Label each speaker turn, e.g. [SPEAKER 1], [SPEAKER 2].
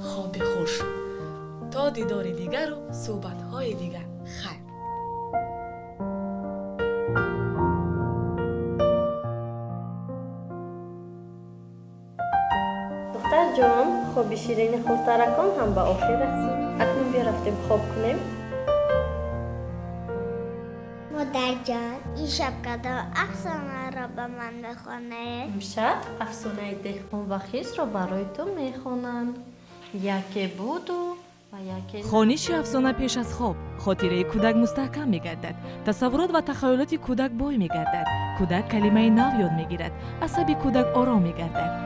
[SPEAKER 1] خواب خوش. تا دیدار دیگر و صحبت‌های دیگر. خیر.
[SPEAKER 2] دختر جان، خواب شیرین خورترکان هم به آخر رسید. اکنون بیا رفتیم خواب کنیم.
[SPEAKER 3] مادر جان، این شب کدام افسانه را به من بخوانید؟
[SPEAKER 2] امشب افسانه دهقان و خیس را برای تو میخوانند. یکی بود و یکی
[SPEAKER 4] خانش افسانه پیش از خواب خاطره کودک مستحکم می‌گردد. تصورات و تخیلات کودک بوی می‌گردد. کودک کلمه نو یاد می‌گیرد. عصبی کودک آرام می‌گردد.